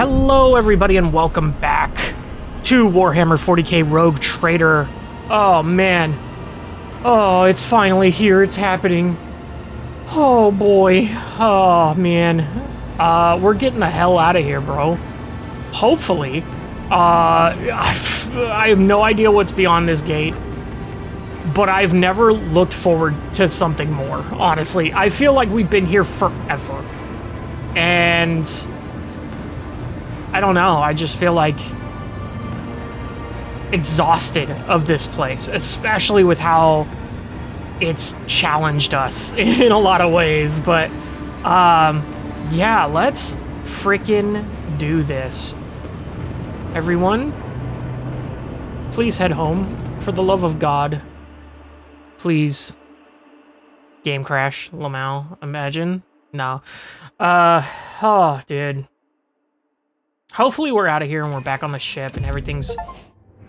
Hello everybody and welcome back to Warhammer 40K Rogue Trader. Oh man. Oh, it's finally here, it's happening. Oh boy. Oh man. We're getting the hell out of here, bro. Hopefully. I have no idea what's beyond this gate. But I've never looked forward to something more, honestly. I feel like we've been here forever. And I don't know, I just feel like exhausted of this place, especially with how it's challenged us in a lot of ways. But yeah, let's frickin' do this. Everyone, please head home. For the love of God. Please. Game crash, Lamau, imagine. No. Oh, dude. Hopefully we're out of here and we're back on the ship and everything's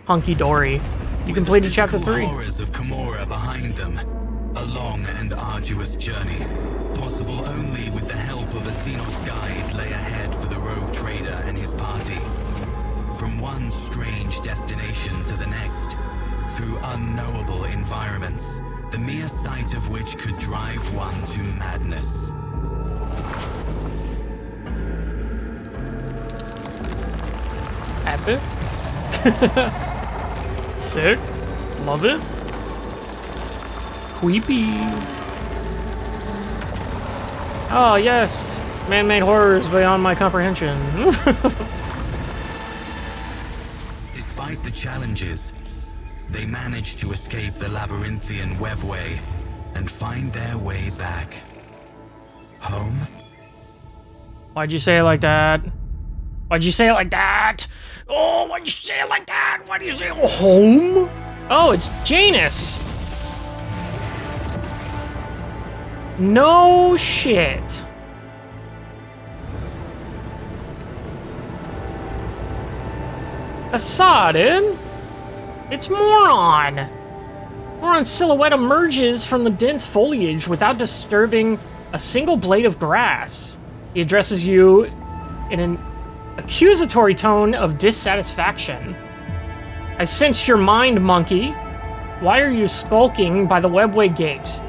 hunky-dory. You completed chapter 3. Horrors of Camorra behind them. A long and arduous journey. Possible only with the help of a Xenos guide lay ahead for the rogue trader and his party. From one strange destination to the next. Through unknowable environments. The mere sight of which could drive one to madness. Epic. Sick. Love it. Creepy. Oh, yes. Man-made horrors beyond my comprehension. Despite the challenges, they managed to escape the labyrinthian webway and find their way back. Home? Why'd you say it like that? Why'd you say it like that? Oh, why'd you say it like that? Why'd you say home? Oh, it's Janus. No shit. Assadin? It's Moron. Moron's silhouette emerges from the dense foliage without disturbing a single blade of grass. He addresses you in an accusatory tone of dissatisfaction. I sense your mind, monkey. Why are you skulking by the webway gate?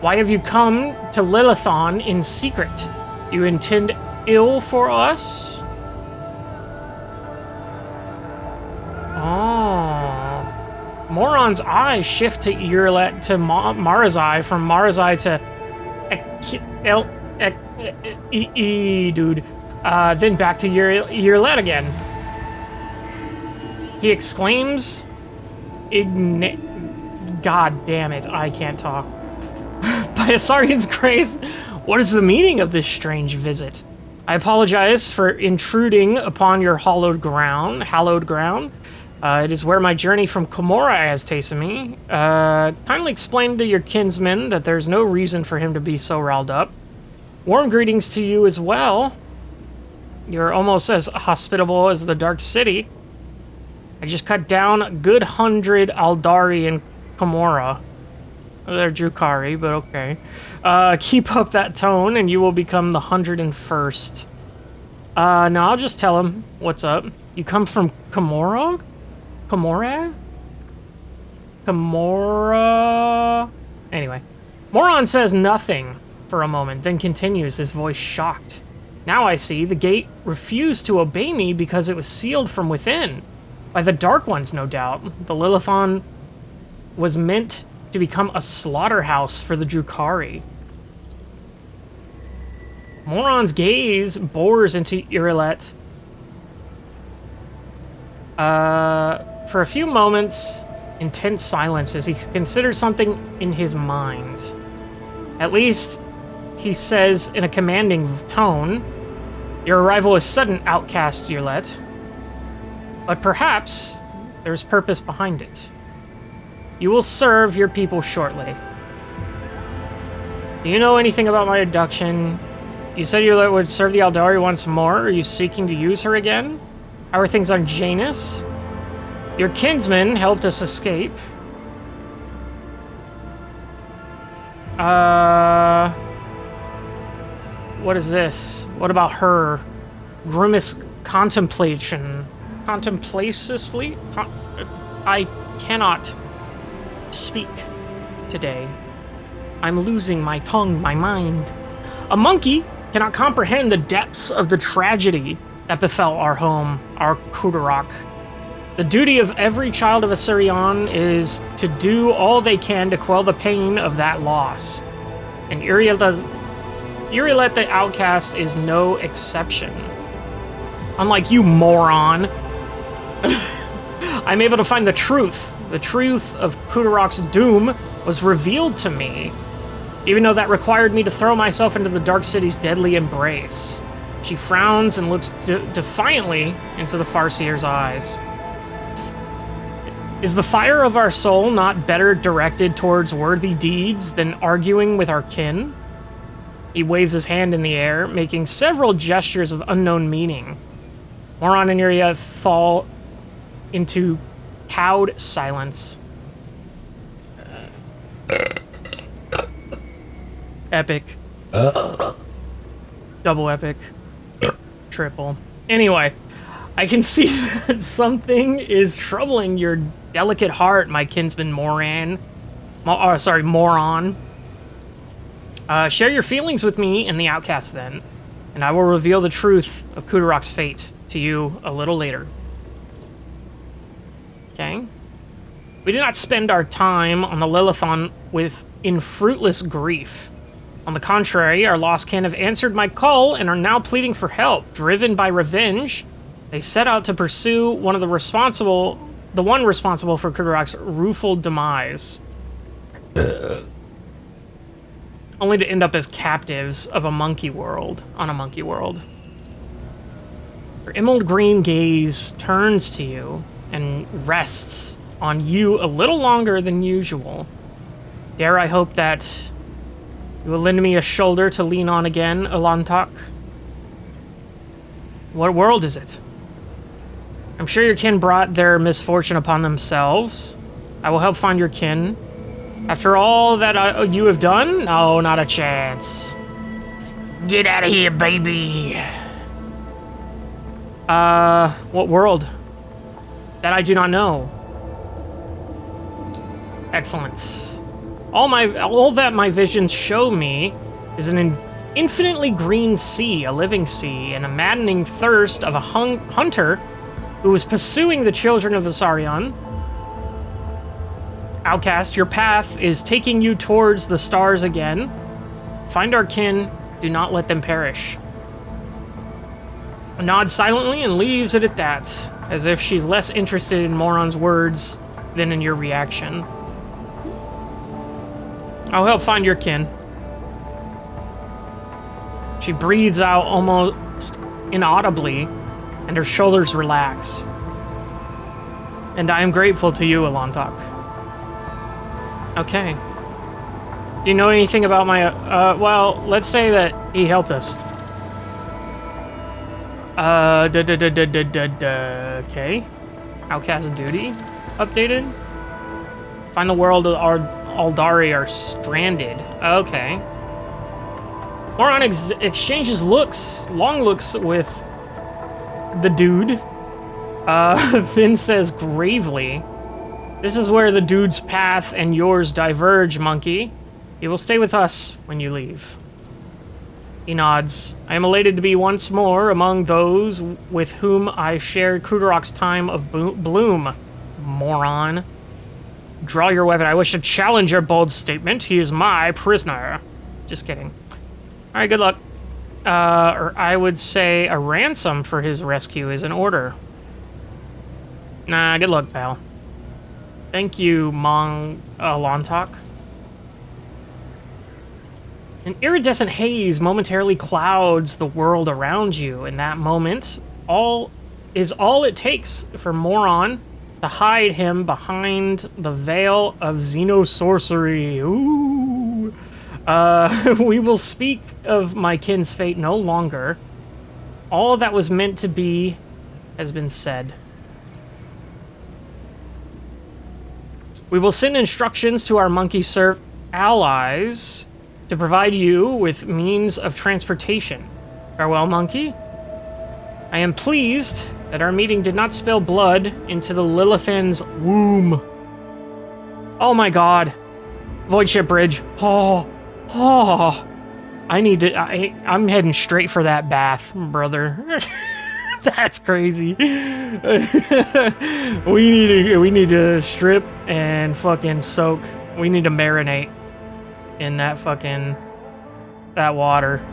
Why have you come to Lilithon in secret? You intend ill for us? Oh. Moron's eyes shift to Earlet to Marazai, from Marazai to dude. Then back to Earlet again. He exclaims, God damn it, I can't talk. By Asarian's grace, what is the meaning of this strange visit? I apologize for intruding upon your hallowed ground. It is where my journey from Camorra has taken me. Kindly explain to your kinsman that there's no reason for him to be so riled up. Warm greetings to you as well. You're almost as hospitable as the Dark City. I just cut down a good 100 Aldari in Camorra. They're Drukhari, but okay. Keep up that tone and you will become the 101st. No, I'll just tell him what's up. You come from Camorra? Camorra? Anyway. Moron says nothing for a moment, then continues, his voice shocked. Now I see, the gate refused to obey me because it was sealed from within. By the Dark Ones, no doubt. The Lilithon was meant to become a slaughterhouse for the Drukhari. Moron's gaze bores into Earlet. For a few moments, intense silence as he considers something in his mind. At least, he says in a commanding tone, your arrival is sudden, outcast Earlet. But perhaps there's purpose behind it. You will serve your people shortly. Do you know anything about my abduction? You said you would serve the Aldari once more. Are you seeking to use her again? How are things on Janus? Your kinsman helped us escape. What is this? What about her? Grimace Contemplacelessly? I cannot speak today. I'm losing my tongue, my mind. A monkey cannot comprehend the depths of the tragedy that befell our home, our Kudarak. The duty of every child of Assyrian is to do all they can to quell the pain of that loss. And Uriel the Outcast is no exception. Unlike you, moron. I'm able to find the truth. The truth of Kudarak's doom was revealed to me, even though that required me to throw myself into the Dark City's deadly embrace. She frowns and looks defiantly into the Farseer's eyes. Is the fire of our soul not better directed towards worthy deeds than arguing with our kin? He waves his hand in the air, making several gestures of unknown meaning. Moron and Iria fall into cowed silence. Epic. Double epic. Triple. Anyway, I can see that something is troubling your delicate heart, my kinsman moron. Share your feelings with me and the Outcast then, and I will reveal the truth of Kudarak's fate to you a little later. Okay? We do not spend our time on the Lilithon in fruitless grief. On the contrary, our lost kin have answered my call and are now pleading for help. Driven by revenge, they set out to pursue the one responsible for Kudarak's rueful demise. Only to end up as captives of a monkey world, on a monkey world. Her emerald green gaze turns to you and rests on you a little longer than usual. Dare I hope that you will lend me a shoulder to lean on again, Alantak? What world is it? I'm sure your kin brought their misfortune upon themselves. I will help find your kin. After all that you have done? No, not a chance. Get out of here, baby. What world? That I do not know. Excellent. All that my visions show me is an infinitely green sea, a living sea, and a maddening thirst of a hunter who was pursuing the children of Asarion. Outcast, your path is taking you towards the stars again. Find our kin, do not let them perish. Nods silently and leaves it at that, as if she's less interested in Moron's words than in your reaction. I'll help find your kin. She breathes out almost inaudibly, and her shoulders relax. And I am grateful to you, Alantak. Okay. Do you know anything about my, well, let's say that he helped us. Okay. Outcast duty updated. Find the world of our Aldari are stranded. Okay. Moron exchanges long looks with the dude. Finn says gravely, "This is where the dude's path and yours diverge, monkey. He will stay with us when you leave." He nods. I am elated to be once more among those with whom I shared Kudarak's time of bloom. Moron. Draw your weapon. I wish to challenge your bold statement. He is my prisoner. Just kidding. Alright, good luck. Or I would say a ransom for his rescue is in order. Nah, good luck, pal. Thank you, Lontok. An iridescent haze momentarily clouds the world around you. In that moment, all it takes for Moron to hide him behind the veil of xenosorcery. Ooh. We will speak of my kin's fate no longer. All that was meant to be has been said. We will send instructions to our monkey serf allies to provide you with means of transportation. Farewell, monkey. I am pleased that our meeting did not spill blood into the Lilithan's womb. Oh my god. Void ship bridge. Oh. I need to... I'm heading straight for that bath, brother. That's crazy. we need to strip and fucking soak. We need to marinate in that fucking... that water.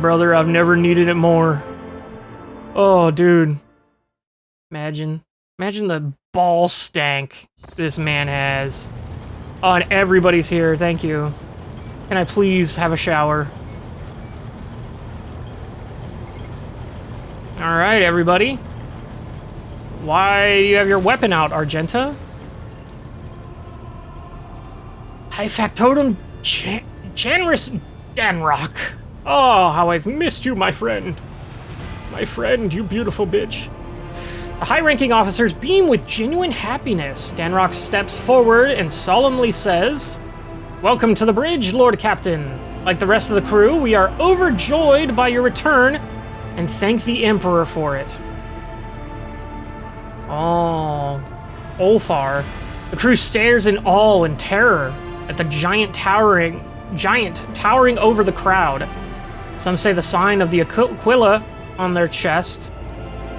Brother, I've never needed it more. Oh, dude. Imagine the ball stank this man has. Oh, and everybody's here. Thank you. Can I please have a shower? All right, everybody. Why do you have your weapon out, Argenta? High factotum generous Danrock. Oh, how I've missed you, my friend. My friend, you beautiful bitch. The high-ranking officers beam with genuine happiness. Danrock steps forward and solemnly says, "Welcome to the bridge, Lord Captain. Like the rest of the crew, we are overjoyed by your return and thank the Emperor for it." Oh, Ulthar. The crew stares in awe and terror at the giant towering over the crowd. Some say the sign of the Aquila on their chest.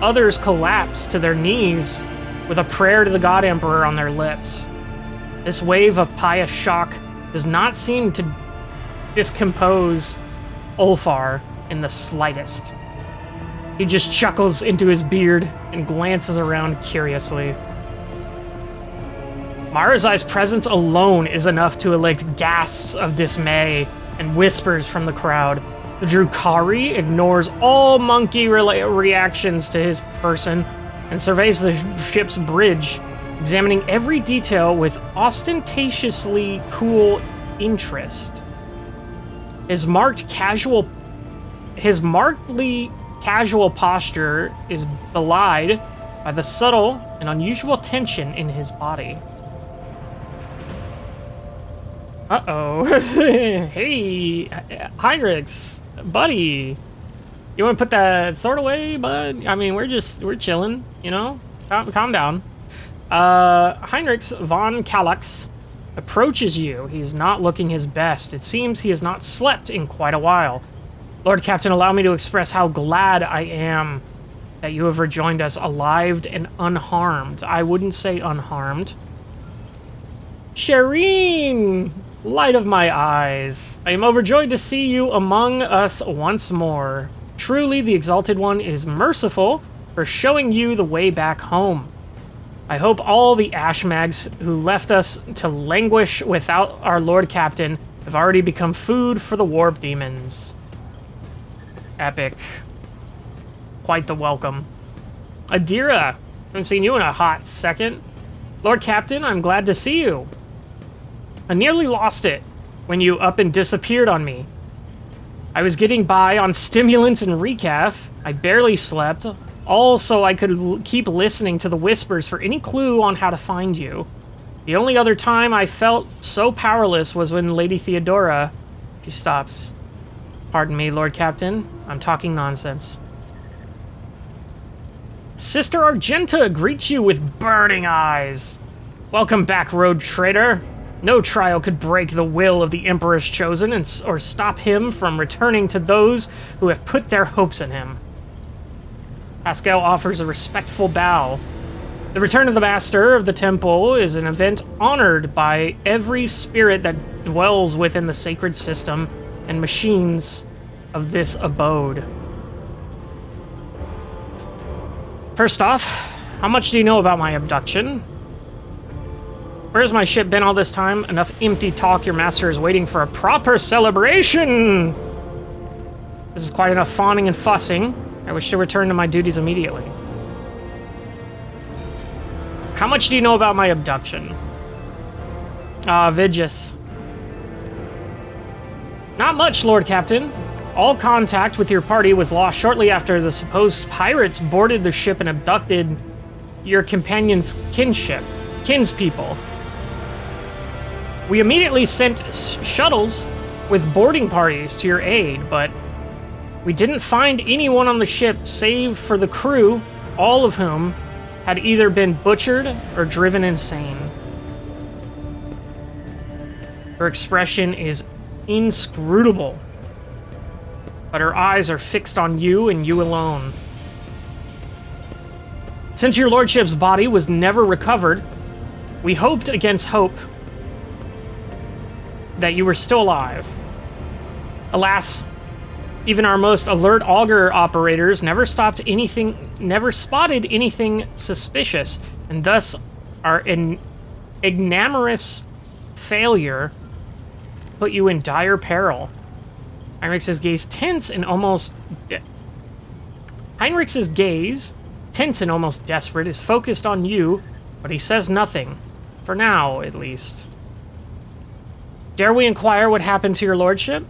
Others collapse to their knees with a prayer to the God Emperor on their lips. This wave of pious shock does not seem to discompose Ulthar in the slightest. He just chuckles into his beard and glances around curiously. Marazai's presence alone is enough to elicit gasps of dismay and whispers from the crowd. The Drukari ignores all monkey reactions to his person and surveys the ship's bridge, examining every detail with ostentatiously cool interest. His markedly casual posture is belied by the subtle and unusual tension in his body. Uh-oh. Hey, Heinrichs, buddy. You want to put that sword away, bud? I mean, we're chilling, you know? Calm down. Heinrichs von Kallax approaches you. He's not looking his best. It seems he has not slept in quite a while. Lord Captain, allow me to express how glad I am that you have rejoined us alive and unharmed. I wouldn't say unharmed. Shireen! Light of my eyes. I am overjoyed to see you among us once more. Truly, the Exalted One is merciful for showing you the way back home. I hope all the Ashmags who left us to languish without our Lord Captain have already become food for the warp demons. Epic. Quite the welcome. Adira, haven't seen you in a hot second. Lord Captain, I'm glad to see you. I nearly lost it when you up and disappeared on me. I was getting by on stimulants and recaf. I barely slept, all so I could keep listening to the whispers for any clue on how to find you. The only other time I felt so powerless was when Lady Theodora... She stops. Pardon me, Lord Captain. I'm talking nonsense. Sister Argenta greets you with burning eyes. Welcome back, road traitor. No trial could break the will of the Emperor's chosen or stop him from returning to those who have put their hopes in him. Pascal offers a respectful bow. The return of the Master of the Temple is an event honored by every spirit that dwells within the sacred system and machines of this abode. First off, how much do you know about my abduction? Where's my ship been all this time? Enough empty talk. Your master is waiting for a proper celebration. This is quite enough fawning and fussing. I wish to return to my duties immediately. How much do you know about my abduction? Vigis. Not much, Lord Captain. All contact with your party was lost shortly after the supposed pirates boarded the ship and abducted your companion's kinspeople. We immediately sent shuttles with boarding parties to your aid, but We didn't find anyone on the ship save for the crew, all of whom had either been butchered or driven insane. Her expression is inscrutable, but her eyes are fixed on you and you alone. Since your lordship's body was never recovered, we hoped against hope that you were still alive. Alas, even our most alert auger operators never spotted anything suspicious, and thus our ignominious failure put you in dire peril. Heinrich's gaze tense and almost desperate, is focused on you, but he says nothing. For now, at least. Dare we inquire what happened to your lordship?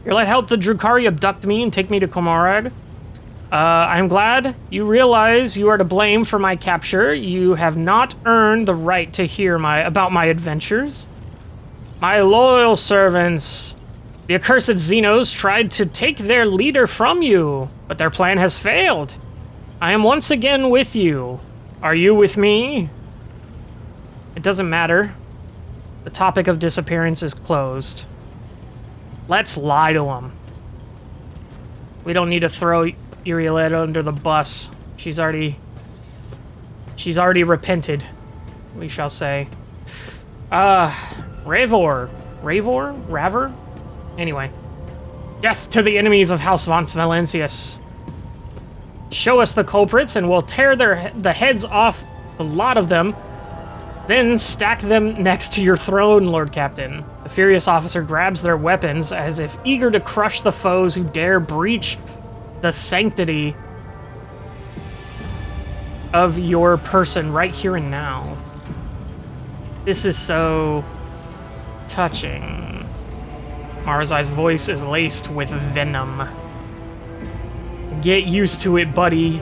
Your let help the Drukhari abduct me and take me to Komorag. I'm glad you realize you are to blame for my capture. You have not earned the right to hear about my adventures. My loyal servants, the accursed Xenos tried to take their leader from you, but their plan has failed. I am once again with you. Are you with me? It doesn't matter. The topic of disappearance is closed. Let's lie to him. We don't need to throw Urielette under the bus. She's already repented, we shall say. Raver? Anyway. Death to the enemies of House von Valencius. Show us the culprits and we'll tear the heads off a lot of them, then stack them next to your throne, Lord Captain. The furious officer grabs their weapons as if eager to crush the foes who dare breach the sanctity of your person right here and now. This is so touching. Marazai's voice is laced with venom. Get used to it, buddy.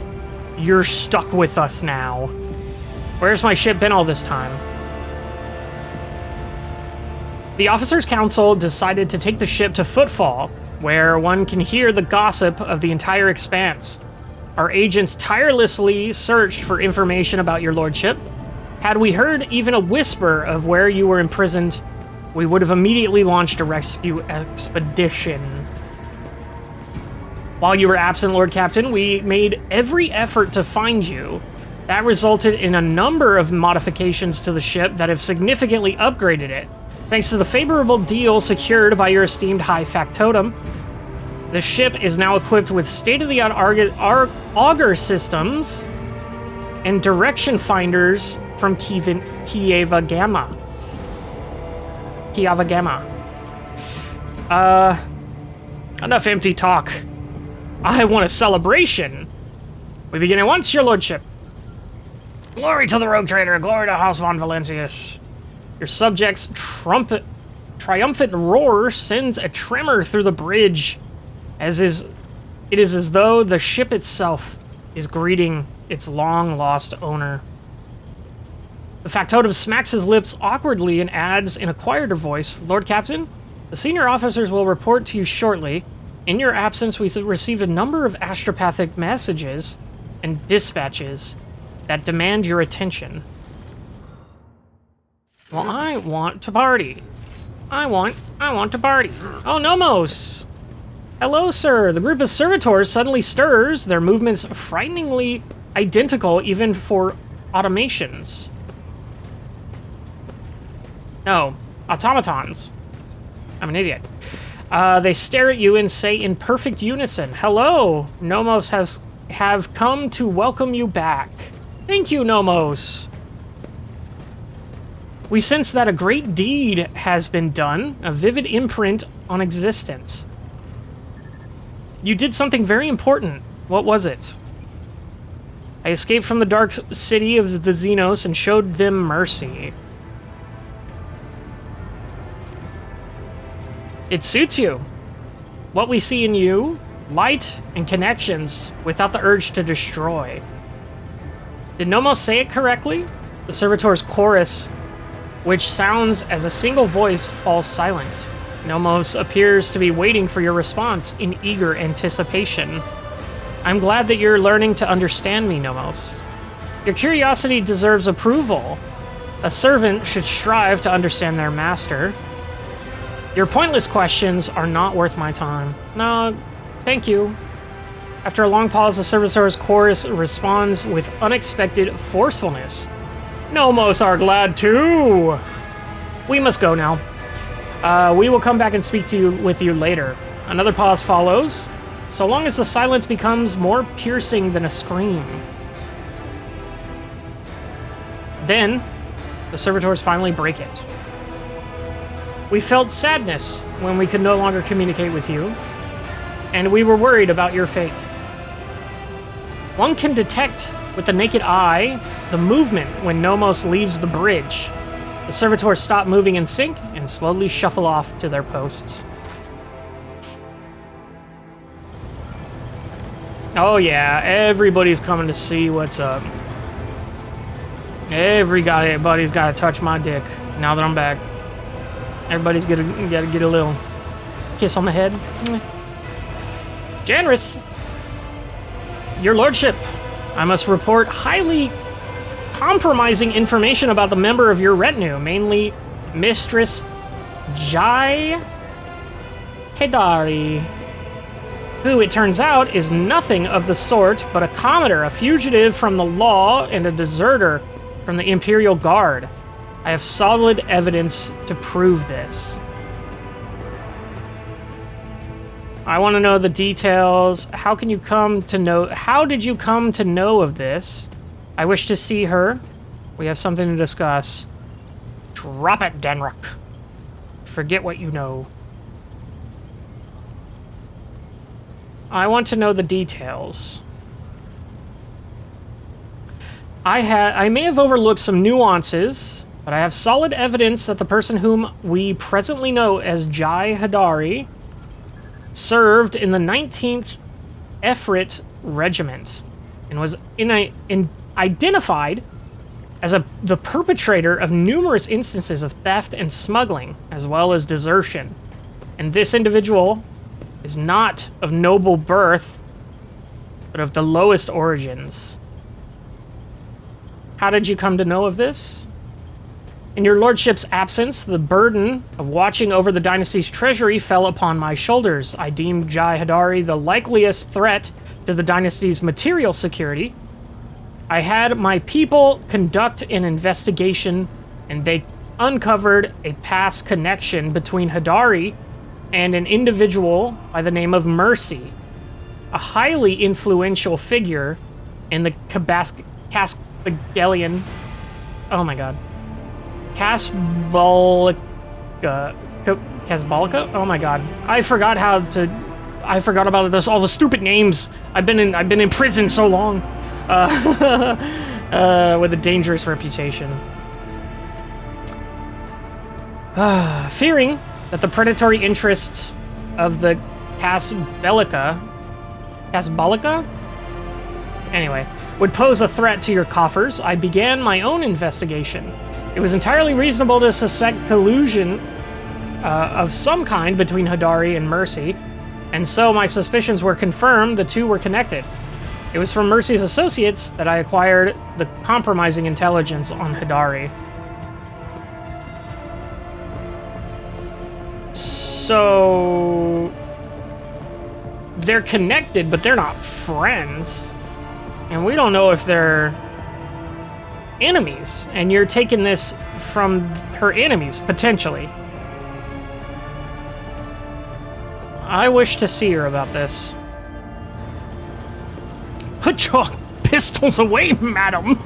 You're stuck with us now. Where's my ship been all this time? The Officers' Council decided to take the ship to Footfall, where one can hear the gossip of the entire expanse. Our agents tirelessly searched for information about your lordship. Had we heard even a whisper of where you were imprisoned, we would have immediately launched a rescue expedition. While you were absent, Lord Captain, we made every effort to find you. That resulted in a number of modifications to the ship that have significantly upgraded it. Thanks to the favorable deal secured by your esteemed High Factotum, the ship is now equipped with state-of-the-art auger systems and direction finders from Kiava Gamma. Enough empty talk. I want a celebration. We begin at once, your lordship. Glory to the rogue trader, glory to House von Valencius. Your subjects' triumphant roar sends a tremor through the bridge, it is as though the ship itself is greeting its long-lost owner. The factotum smacks his lips awkwardly and adds in a quieter voice, Lord Captain, the senior officers will report to you shortly. In your absence, we received a number of astropathic messages and dispatches that demand your attention. Well, I want to party. I want to party. Oh, Nomos! Hello, sir. The group of servitors suddenly stirs, their movements frighteningly identical even for automations. No, automatons. I'm an idiot. They stare at you and say in perfect unison, hello, Nomos have come to welcome you back. Thank you, Nomos. We sense that a great deed has been done, a vivid imprint on existence. You did something very important. What was it? I escaped from the dark city of the Xenos and showed them mercy. It suits you. What we see in you, light and connections without the urge to destroy. Did Nomos say it correctly? The servitor's chorus, which sounds as a single voice, falls silent. Nomos appears to be waiting for your response in eager anticipation. I'm glad that you're learning to understand me, Nomos. Your curiosity deserves approval. A servant should strive to understand their master. Your pointless questions are not worth my time. No, thank you. After a long pause, the servitor's chorus responds with unexpected forcefulness. Nomos are glad too. We must go now. We will come back and speak to you with you later. Another pause follows, so long as the silence becomes more piercing than a scream. Then, the servitors finally break it. We felt sadness when we could no longer communicate with you, and we were worried about your fate. One can detect with the naked eye the movement when Nomos leaves the bridge. The servitors stop moving in sync and slowly shuffle off to their posts. Oh yeah, everybody's coming to see what's up. Everybody's got to touch my dick now that I'm back. Everybody's got to get a little kiss on the head. Generous! Your lordship, I must report highly compromising information about the member of your retinue, mainly Mistress Jai Hedari, who, it turns out, is nothing of the sort but a commoner, a fugitive from the law, and a deserter from the Imperial Guard. I have solid evidence to prove this. I want to know the details. How did you come to know of this? I wish to see her. We have something to discuss. Drop it, Denrick. Forget what you know. I want to know the details. I may have overlooked some nuances, but I have solid evidence that the person whom we presently know as Jai Hadari served in the 19th Efrit Regiment and was identified as the perpetrator of numerous instances of theft and smuggling, as well as desertion. And this individual is not of noble birth, but of the lowest origins. How did you come to know of this? In your lordship's absence, the burden of watching over the dynasty's treasury fell upon my shoulders. I deemed Jai Hadari the likeliest threat to the dynasty's material security. I had my people conduct an investigation, and they uncovered a past connection between Hadari and an individual by the name of Mercy, a highly influential figure in the Casbalian. Oh my god. Casbalica. Oh my god. I forgot about this. All the stupid names. I've been in prison so long. With a dangerous reputation. Fearing that the predatory interests of the Casbalica, anyway, would pose a threat to your coffers, I began my own investigation. It was entirely reasonable to suspect collusion of some kind between Hadari and Mercy, and so my suspicions were confirmed. The two were connected. It was from Mercy's associates that I acquired the compromising intelligence on Hadari. So they're connected, but they're not friends. And we don't know if they're enemies. And you're taking this from her enemies, potentially. I wish to see her about this. Put your pistols away, madam!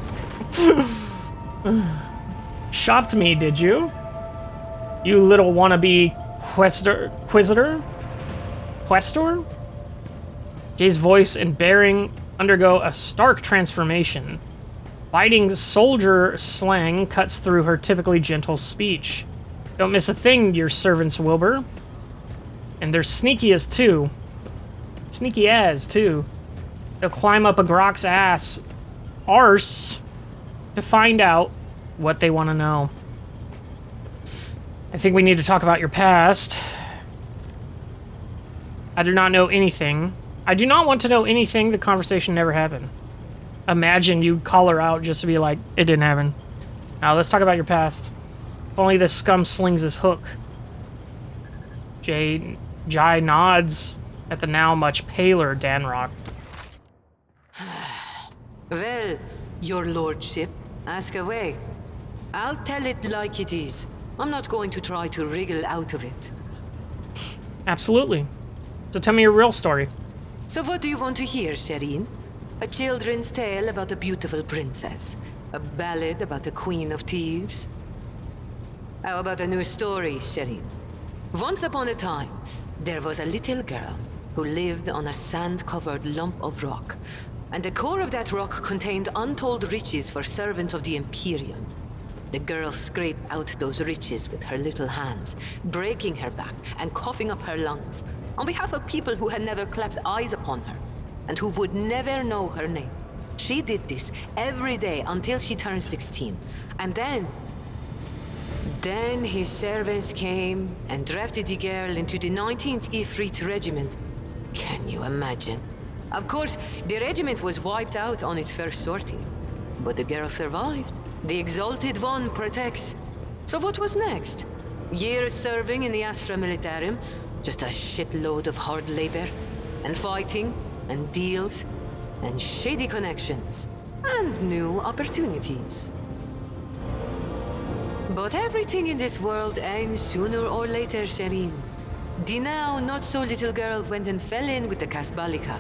Shopped me, did you? You little wannabe Questor? Jay's voice and bearing undergo a stark transformation. Biting soldier slang cuts through her typically gentle speech. Don't miss a thing, your servants, Wilbur. And they're sneaky as, too. They'll climb up a grok's arse to find out what they want to know. I think we need to talk about your past. I do not know anything. I do not want to know anything. The conversation never happened. Imagine you call her out just to be like, it didn't happen. Now let's talk about your past. If only this scum slings his hook. Jai nods at the now much paler Danrock. Well, your lordship, ask away. I'll tell it like it is. I'm not going to try to wriggle out of it. Absolutely. So tell me your real story. So what do you want to hear, Shireen? A children's tale about a beautiful princess? A ballad about a queen of thieves? How about a new story, Shireen? Once upon a time, there was a little girl who lived on a sand-covered lump of rock, and the core of that rock contained untold riches for servants of the Imperium. The girl scraped out those riches with her little hands, breaking her back and coughing up her lungs, on behalf of people who had never clapped eyes upon her, and who would never know her name. She did this every day until she turned 16, and then his servants came and drafted the girl into the 19th Ifrit Regiment. Can you imagine? Of course, the regiment was wiped out on its first sortie, but the girl survived. The Exalted One protects. So what was next? Years serving in the Astra Militarum, just a shitload of hard labor, and fighting, and deals, and shady connections, and new opportunities. But everything in this world ends sooner or later, Shireen. The now not-so-little girl went and fell in with the Kasbalika.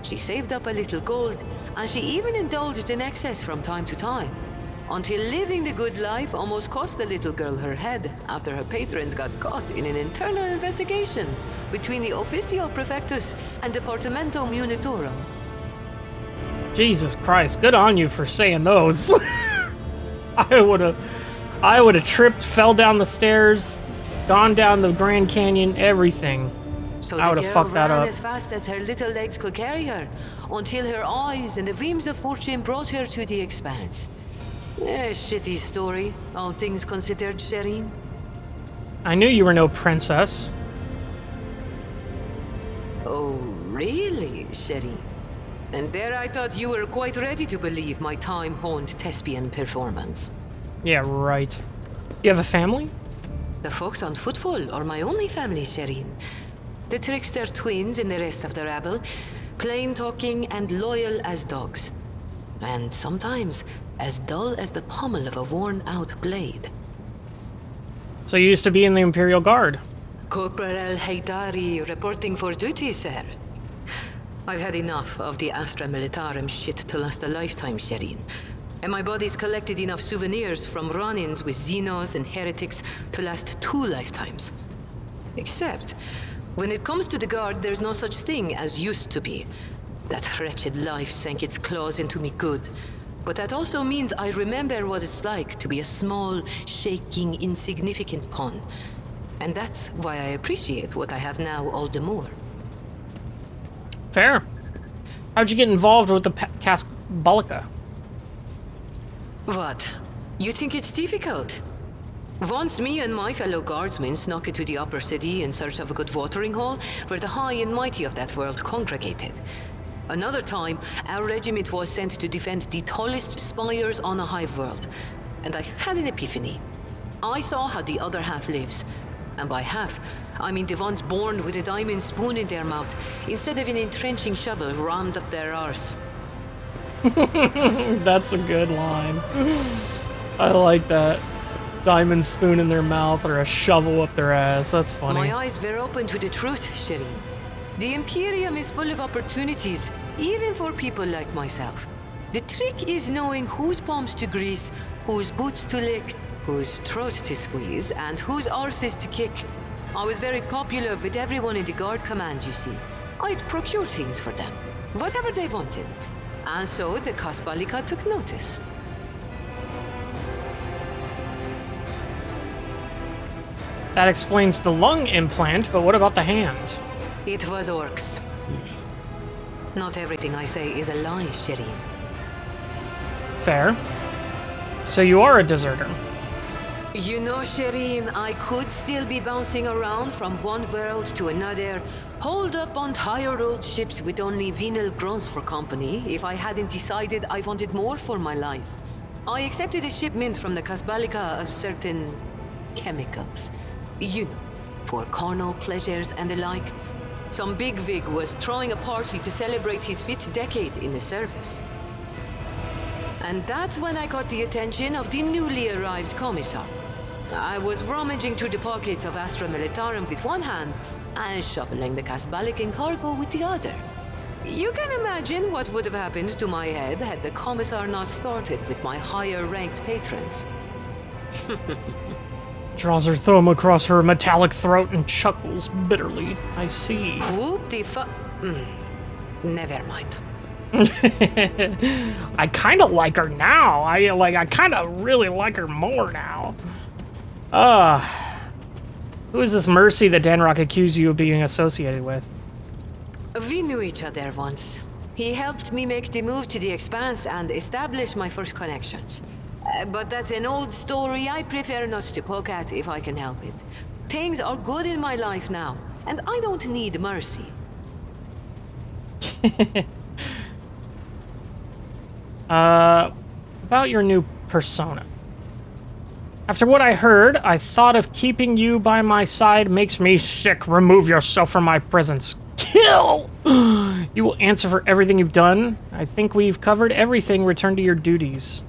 She saved up a little gold, and she even indulged in excess from time to time, until living the good life almost cost the little girl her head after her patrons got caught in an internal investigation between the Officio Prefectus and Departamento Munitorum. Jesus Christ, good on you for saying those. I would have tripped, fell down the stairs, gone down the Grand Canyon, everything. So I would have fucked that ran up. as fast as her little legs could carry her, until her eyes and the beams of fortune brought her to the expanse. A shitty story, all things considered, Shireen. I knew you were no princess. Oh, really, Shireen? And there I thought you were quite ready to believe my time-honed thespian performance. Yeah, right. You have a family? The folks on Footfall are my only family, Shireen. The trickster twins and the rest of the rabble, plain-talking and loyal as dogs. And sometimes as dull as the pommel of a worn-out blade. So you used to be in the Imperial Guard. Corporal Haydari reporting for duty, sir. I've had enough of the Astra Militarum shit to last a lifetime, Shireen. And my body's collected enough souvenirs from run-ins with Xenos and heretics to last 2 lifetimes. Except, when it comes to the Guard, there's no such thing as used to be. That wretched life sank its claws into me good. But that also means I remember what it's like to be a small, shaking, insignificant pawn. And that's why I appreciate what I have now all the more. Fair. How'd you get involved with the Kasbalika? What? You think it's difficult? Once me and my fellow guardsmen snuck into the upper city in search of a good watering hole, where the high and mighty of that world congregated. Another time, our regiment was sent to defend the tallest spires on a hive world, and I had an epiphany. I saw how the other half lives, and by half, I mean the ones born with a diamond spoon in their mouth, instead of an entrenching shovel rammed up their arse. That's a good line. I like that. Diamond spoon in their mouth or a shovel up their ass. That's funny. My eyes were open to the truth, Shireen. The Imperium is full of opportunities, even for people like myself. The trick is knowing whose palms to grease, whose boots to lick, whose throat to squeeze, and whose arses to kick. I was very popular with everyone in the Guard Command, you see. I'd procure things for them, whatever they wanted. And so the Kasbalika took notice. That explains the lung implant, but what about the hand? It was orcs. Not everything I say is a lie, Shireen. Fair. So you are a deserter. You know, Shireen, I could still be bouncing around from one world to another, holed up on tired old ships with only venal grunts for company, if I hadn't decided I wanted more for my life. I accepted a shipment from the Kasbalika of certain chemicals. You know, for carnal pleasures and the like. Some bigwig was throwing a party to celebrate his 5th decade in the service. And that's when I got the attention of the newly arrived commissar. I was rummaging through the pockets of Astra Militarum with one hand and shoveling the Kasbalican cargo with the other. You can imagine what would have happened to my head had the commissar not started with my higher-ranked patrons. Draws her thumb across her metallic throat and chuckles bitterly. I see. Whoop the fu- Never mind. I kind of like her now. I kind of really like her more now. Who is this Mercy that Danrock accused you of being associated with? We knew each other once. He helped me make the move to the Expanse and establish my first connections. But that's an old story I prefer not to poke at if I can help it. Things are good in my life now, and I don't need mercy. About your new persona. After what I heard, I thought of keeping you by my side makes me sick. Remove yourself from my presence. Kill! You will answer for everything you've done. I think we've covered everything. Return to your duties.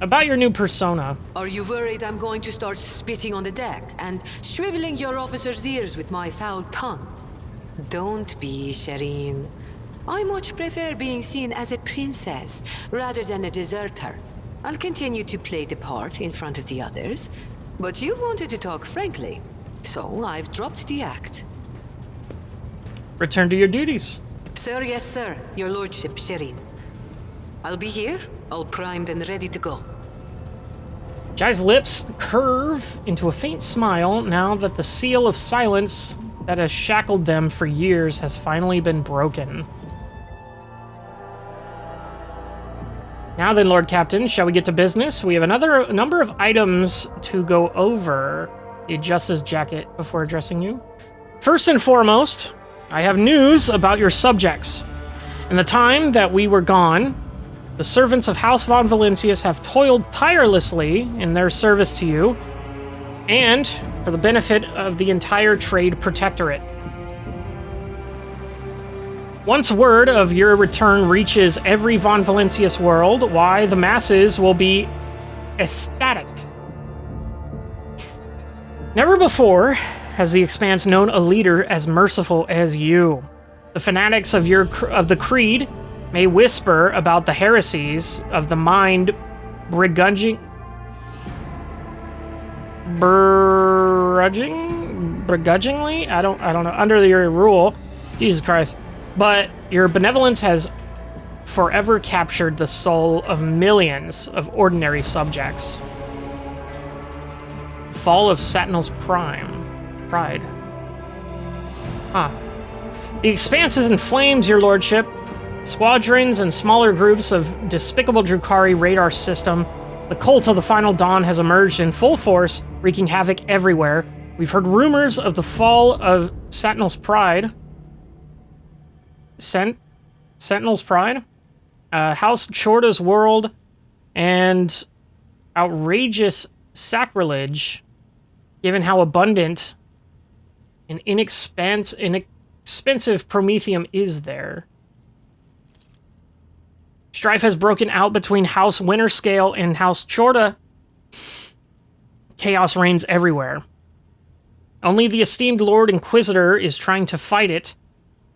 About your new persona. Are you worried I'm going to start spitting on the deck and shriveling your officers' ears with my foul tongue? Don't be, Shireen. I much prefer being seen as a princess rather than a deserter. I'll continue to play the part in front of the others, but you wanted to talk frankly, so I've dropped the act. Return to your duties. Sir, yes, sir. Your lordship, Shireen. I'll be here, all primed and ready to go. Jai's lips curve into a faint smile now that the seal of silence that has shackled them for years has finally been broken. Now then, Lord Captain, shall we get to business? We have a number of items to go over. He adjusts his jacket before addressing you. First and foremost, I have news about your subjects. In the time that we were gone, the servants of House von Valancius have toiled tirelessly in their service to you, and for the benefit of the entire Trade Protectorate. Once word of your return reaches every von Valancius world, why, the masses will be ecstatic. Never before has the Expanse known a leader as merciful as you. The fanatics of the Creed may whisper about the heresies of the mind begrudgingly, I don't know, under your rule, Jesus Christ. But your benevolence has forever captured the soul of millions of ordinary subjects. Fall of Satinal's Pride. Huh. The Expanse is in flames, your lordship. Squadrons and smaller groups of despicable Drukhari radar system. The cult of the Final Dawn has emerged in full force, wreaking havoc everywhere. We've heard rumors of the fall of Sentinel's Pride. Sentinel's Pride? House Chorda's world, and outrageous sacrilege, given how abundant and inexpensive promethium is there. Strife has broken out between House Winterscale and House Chorda. Chaos reigns everywhere. Only the esteemed Lord Inquisitor is trying to fight it,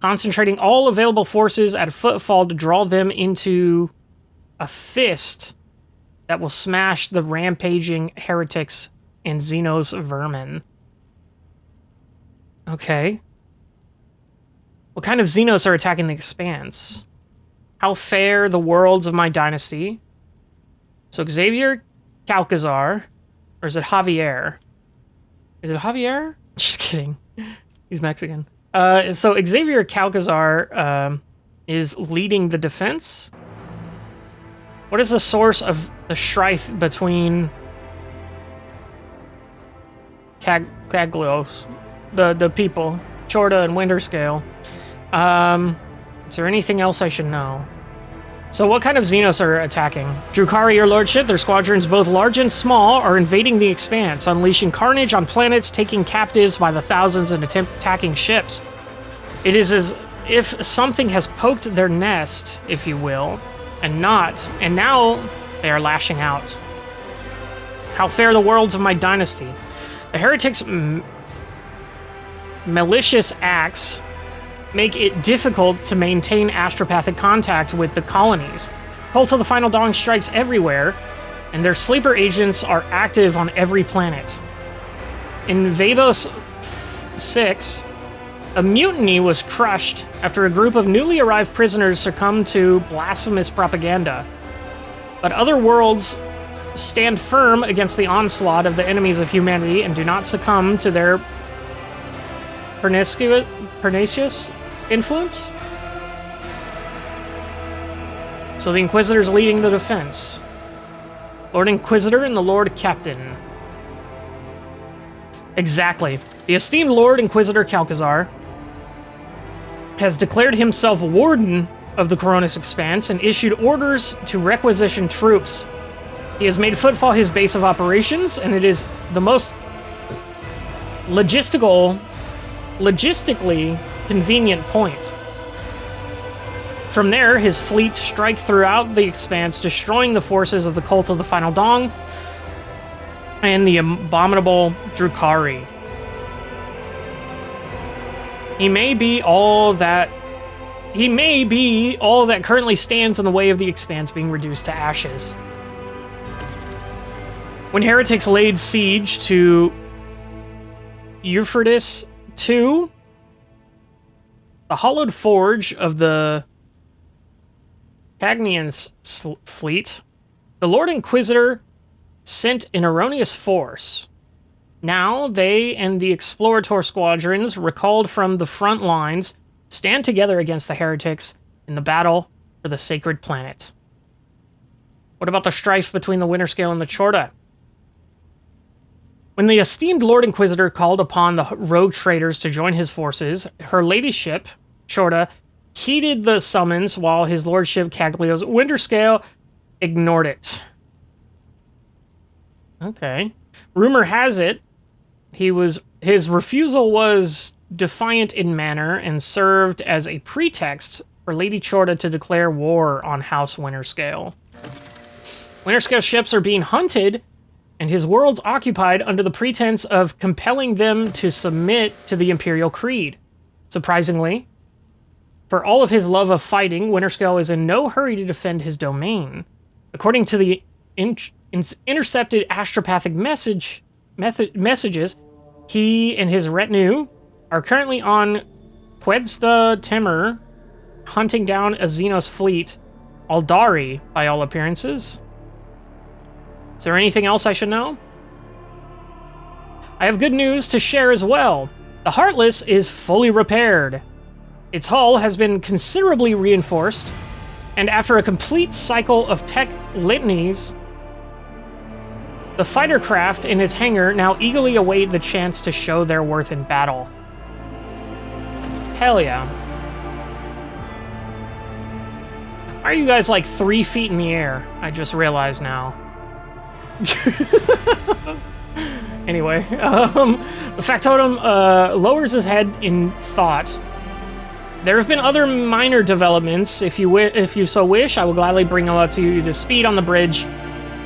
concentrating all available forces at footfall to draw them into a fist that will smash the rampaging heretics and Xenos vermin. Okay. What kind of Xenos are attacking the Expanse? How fare the worlds of my dynasty? So Xavier Calcazar, or is it Javier? Is it Javier? Just kidding. He's Mexican. So Xavier Calcazar is leading the defense. What is the source of the strife between Caglos, the people, Chorda and Winterscale. Is there anything else I should know? So what kind of Xenos are attacking? Drukhari, your lordship, their squadrons, both large and small, are invading the Expanse, unleashing carnage on planets, taking captives by the thousands and attacking ships. It is as if something has poked their nest, if you will, and now they are lashing out. How fare the worlds of my dynasty? The heretics' malicious acts make it difficult to maintain astropathic contact with the colonies. Cult of the Final Dawn strikes everywhere, and their sleeper agents are active on every planet. In Vabos 6, a mutiny was crushed after a group of newly arrived prisoners succumbed to blasphemous propaganda. But other worlds stand firm against the onslaught of the enemies of humanity and do not succumb to their pernicious influence? So the Inquisitor's leading the defense. Lord Inquisitor and the Lord Captain. Exactly. The esteemed Lord Inquisitor Calcazar has declared himself Warden of the Coronis Expanse and issued orders to requisition troops. He has made Footfall his base of operations, and it is the most logistically convenient point. From there, his fleets strike throughout the Expanse, destroying the forces of the Cult of the Final Dawn and the abominable Drukhari. He may be all that currently stands in the way of the Expanse being reduced to ashes. When heretics laid siege to Euphrates II, the hollowed forge of the Cagnian fleet, the Lord Inquisitor sent an erroneous force. Now they and the Explorator squadrons, recalled from the front lines, stand together against the heretics in the battle for the sacred planet. What about the strife between the Winterscale and the Chorda? When the esteemed Lord Inquisitor called upon the rogue traders to join his forces, her ladyship, Chorda, heeded the summons while his lordship, Caglios Winterscale, ignored it. Okay. Rumor has it, his refusal was defiant in manner and served as a pretext for Lady Chorda to declare war on House Winterscale. Winterscale ships are being hunted, and his world's occupied under the pretense of compelling them to submit to the Imperial Creed. Surprisingly, for all of his love of fighting, Winterscale is in no hurry to defend his domain. According to the intercepted astropathic messages, he and his retinue are currently on Quetzda Temur, hunting down a Xenos fleet, Aldari, by all appearances. Is there anything else I should know? I have good news to share as well. The Heartless is fully repaired. Its hull has been considerably reinforced, and after a complete cycle of tech litanies, the fighter craft in its hangar now eagerly await the chance to show their worth in battle. Hell yeah. Why are you guys like 3 feet in the air? I just realized now. Anyway, the factotum lowers his head in thought. There have been other minor developments. If you so wish, I will gladly bring them up to you to speed on the bridge.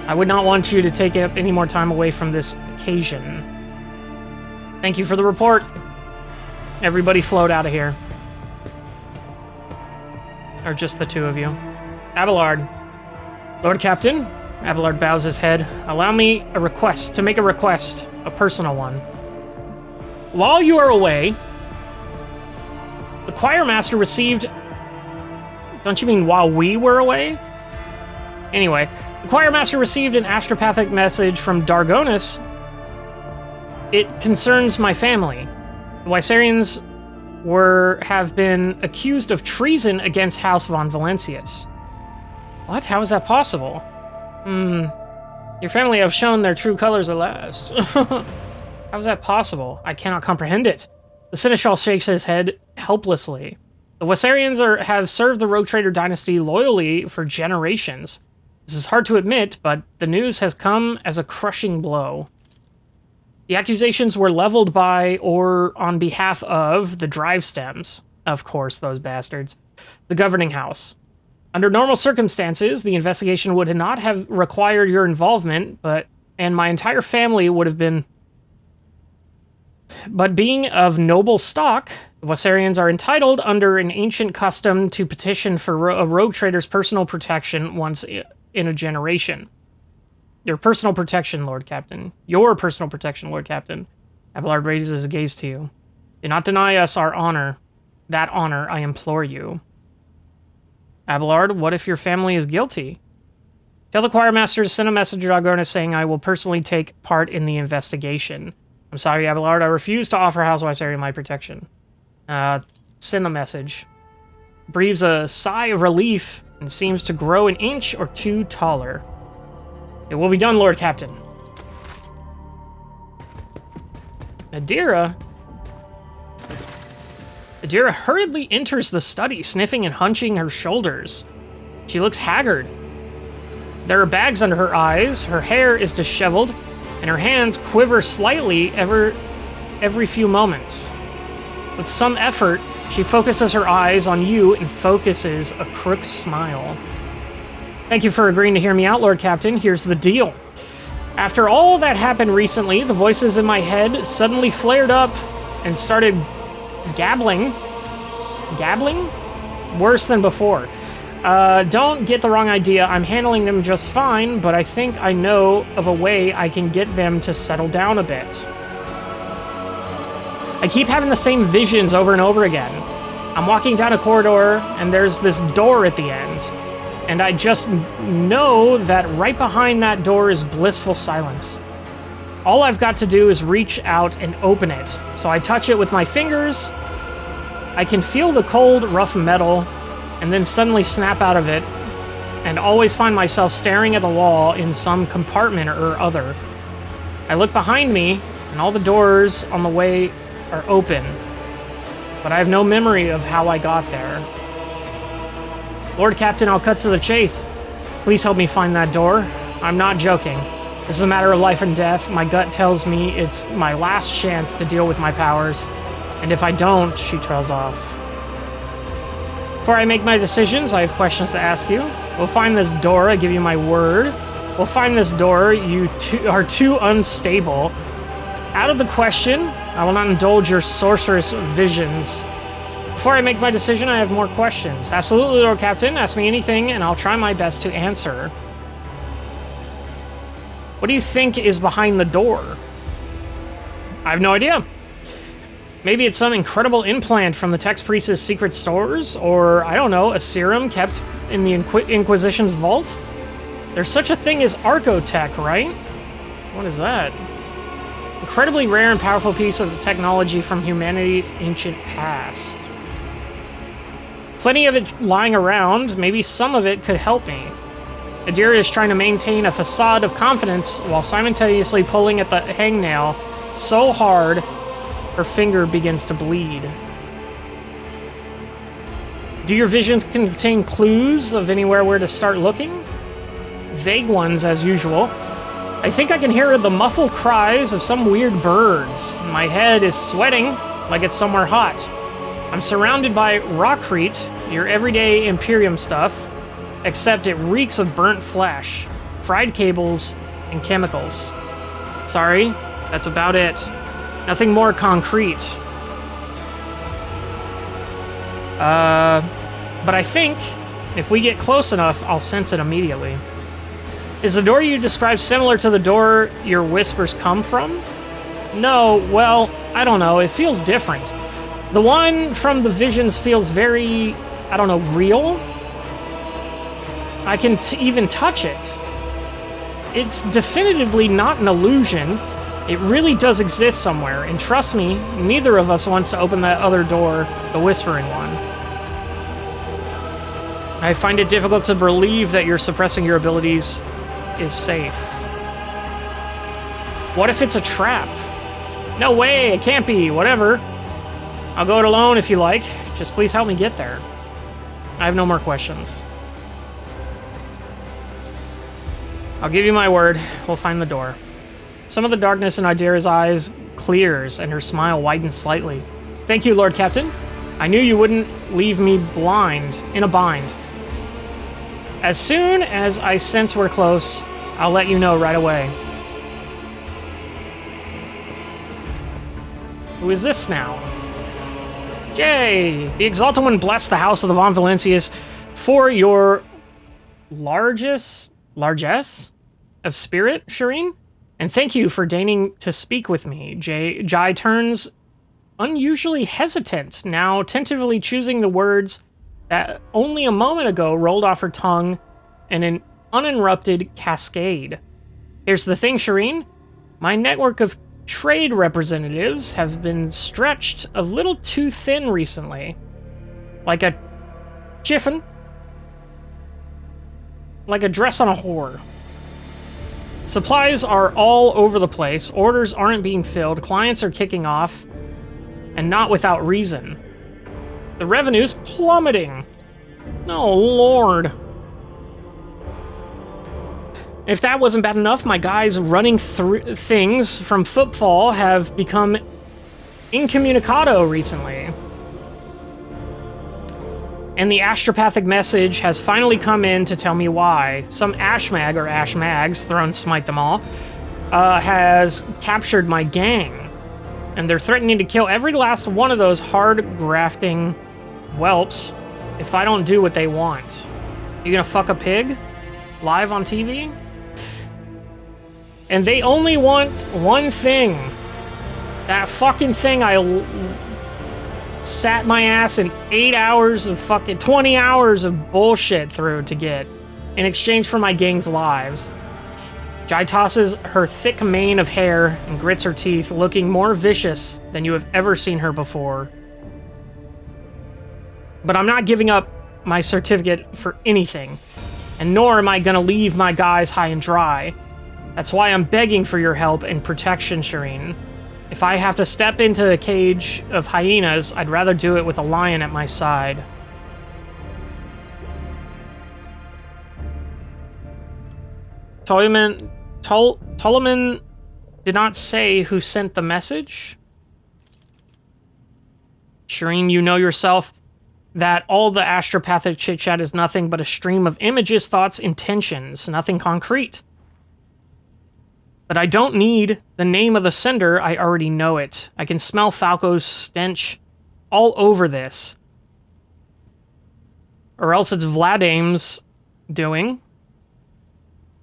I would not want you to take up any more time away from this occasion. Thank you for the report. Everybody float out of here. Or just the two of you. Abelard. Lord Captain. Abelard bows his head. Allow me to make a request, a personal one. While you are away, the choir master received... Don't you mean while we were away? Anyway, the choir master received an astropathic message from Dargonis. It concerns my family. The Wysarians have been accused of treason against House von Valencius. What? How is that possible? Your family have shown their true colors at last. How is that possible? I cannot comprehend it. The Seneschal shakes his head helplessly. The Wessarians have served the Rogue Trader dynasty loyally for generations. This is hard to admit, but the news has come as a crushing blow. The accusations were leveled by, or on behalf of, the Drive Stems. Of course, those bastards. The governing house. Under normal circumstances, the investigation would not have required your involvement, and my entire family would have been... But being of noble stock, the Wessarians are entitled under an ancient custom to petition for a rogue trader's personal protection once in a generation. Your personal protection, Lord Captain. Your personal protection, Lord Captain. Abelard raises his gaze to you. Do not deny us our honor. That honor, I implore you. Abelard, what if your family is guilty? Tell the choir master to send a message to Argona saying I will personally take part in the investigation. I'm sorry, Abelard, I refuse to offer House Wessarian my protection. Send the message. Breathes a sigh of relief and seems to grow an inch or two taller. It will be done, Lord Captain. Adira hurriedly enters the study, sniffing and hunching her shoulders. She looks haggard. There are bags under her eyes, her hair is disheveled, and her hands quiver slightly every few moments. With some effort, she focuses her eyes on you and focuses a crooked smile. Thank you for agreeing to hear me out, Lord Captain. Here's the deal. After all that happened recently, the voices in my head suddenly flared up and started gabbling. Gabbling? Worse than before. Don't get the wrong idea. I'm handling them just fine, but I think I know of a way I can get them to settle down a bit. I keep having the same visions over and over again. I'm walking down a corridor, and there's this door at the end. And I just know that right behind that door is blissful silence. All I've got to do is reach out and open it. So I touch it with my fingers. I can feel the cold, rough metal, and then suddenly snap out of it, and always find myself staring at the wall in some compartment or other. I look behind me, and all the doors on the way are open, but I have no memory of how I got there. Lord Captain, I'll cut to the chase. Please help me find that door. I'm not joking. This is a matter of life and death. My gut tells me it's my last chance to deal with my powers, and if I don't, she trails off. Before I make my decisions, I have questions to ask you. We'll find this door, I give you my word. We'll find this door, you are too unstable. Out of the question, I will not indulge your sorceress visions. Before I make my decision, I have more questions. Absolutely, Lord Captain. Ask me anything, and I'll try my best to answer. What do you think is behind the door? I have no idea. Maybe it's some incredible implant from the Tex Priest's secret stores, or, I don't know, a serum kept in the Inquisition's vault? There's such a thing as Archotech, right? What is that? Incredibly rare and powerful piece of technology from humanity's ancient past. Plenty of it lying around. Maybe some of it could help me. Adira is trying to maintain a facade of confidence while simultaneously pulling at the hangnail so hard her finger begins to bleed. Do your visions contain clues of anywhere where to start looking? Vague ones, as usual. I think I can hear the muffled cries of some weird birds. My head is sweating like it's somewhere hot. I'm surrounded by rockcrete, your everyday Imperium stuff, except it reeks of burnt flesh, fried cables, and chemicals. Sorry, that's about it. Nothing more concrete. But I think if we get close enough, I'll sense it immediately. Is the door you described similar to the door your whispers come from? No, well, I don't know. It feels different. The one from the visions feels very, I don't know, real? I can even touch it. It's definitively not an illusion. It really does exist somewhere, and trust me, neither of us wants to open that other door, the whispering one. I find it difficult to believe that you're suppressing your abilities is safe. What if it's a trap? No way, it can't be, whatever. I'll go it alone if you like. Just please help me get there. I have no more questions. I'll give you my word. We'll find the door. Some of the darkness in Idira's eyes clears, and her smile widens slightly. Thank you, Lord Captain. I knew you wouldn't leave me in a bind. As soon as I sense we're close, I'll let you know right away. Who is this now? Jay! The Exalted One bless the House of the Von Valencius for your largesse of spirit, Shireen, and thank you for deigning to speak with me. Jai turns unusually hesitant, now tentatively choosing the words that only a moment ago rolled off her tongue in an uninterrupted cascade. Here's the thing, Shireen. My network of trade representatives have been stretched a little too thin recently. Like a chiffon. Like a dress on a whore. Supplies are all over the place, orders aren't being filled, clients are kicking off, and not without reason. The revenue's plummeting. Oh, Lord. If that wasn't bad enough, my guys running through things from Footfall have become incommunicado recently. And the astropathic message has finally come in to tell me why. Some Ashmag, or Ashmags, Throne Smite them all, has captured my gang. And they're threatening to kill every last one of those hard-grafting whelps if I don't do what they want. You gonna fuck a pig? Live on TV? And they only want one thing. That fucking thing I sat my ass in 8 hours of fucking 20 hours of bullshit through to get in exchange for my gang's lives. Jai tosses her thick mane of hair and grits her teeth, looking more vicious than you have ever seen her before. But I'm not giving up my certificate for anything, and nor am I gonna leave my guys high and dry. That's why I'm begging for your help and protection, Shireen. If I have to step into a cage of hyenas, I'd rather do it with a lion at my side. Ptolemy did not say who sent the message? Shireen, you know yourself that all the astropathic chit-chat is nothing but a stream of images, thoughts, intentions, nothing concrete. But I don't need the name of the sender, I already know it. I can smell Falco's stench all over this. Or else it's Vladim's doing.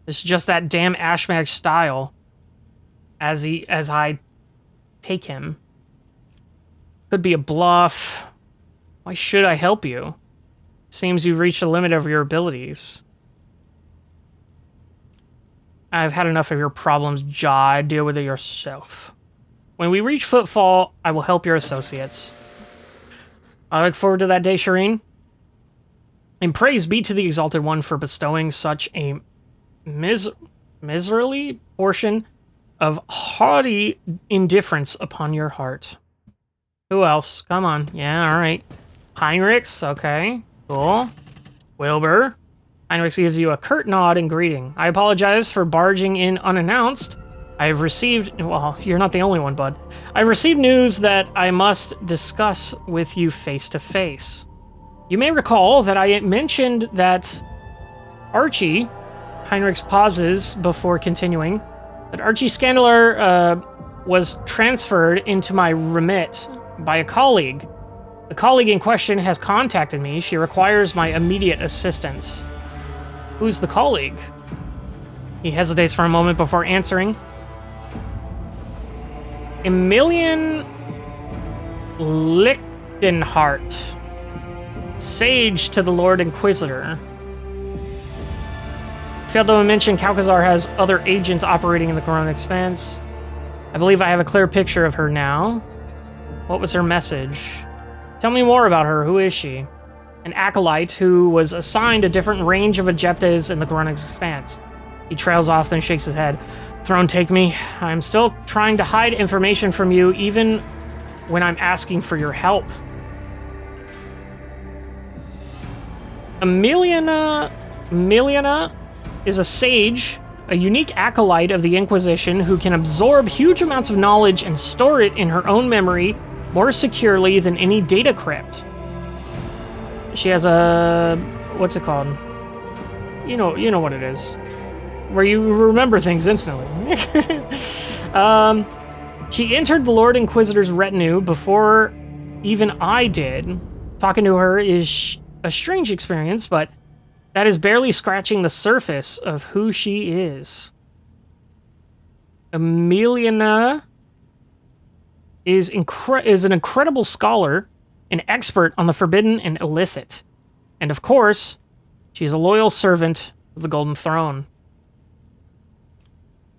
It's just that damn Ashmag style. As I take him. Could be a bluff. Why should I help you? Seems you've reached the limit of your abilities. I've had enough of your problems, Jai. Deal with it yourself. When we reach Footfall, I will help your associates. I look forward to that day, Shireen. And praise be to the Exalted One for bestowing such a miserly portion of haughty indifference upon your heart. Who else? Come on. Yeah, alright. Heinrichs, okay. Cool. Wilbur. Heinrichs gives you a curt nod and greeting. I apologize for barging in unannounced. I have received... Well, you're not the only one, bud. I received news that I must discuss with you face to face. You may recall that I mentioned that Archie... Heinrichs pauses before continuing. That Archie Scandalar was transferred into my remit by a colleague. The colleague in question has contacted me. She requires my immediate assistance. Who's the colleague? He hesitates for a moment before answering. Emilian Lichtenhart, Sage to the Lord Inquisitor. Failed to mention Calcazar has other agents operating in the Corona Expanse. I believe I have a clear picture of her now. What was her message? Tell me more about her. Who is she? An acolyte who was assigned a different range of objectives in the Corona Expanse. He trails off, then shakes his head. Throne, take me. I'm still trying to hide information from you, even when I'm asking for your help. Emiliana is a sage, a unique acolyte of the Inquisition who can absorb huge amounts of knowledge and store it in her own memory more securely than any data crypt. She has a... what's it called? You know what it is. Where you remember things instantly. She entered the Lord Inquisitor's retinue before even I did. Talking to her is a strange experience, but that is barely scratching the surface of who she is. Emiliana is an incredible scholar, an expert on the forbidden and illicit. And of course, she's a loyal servant of the Golden Throne.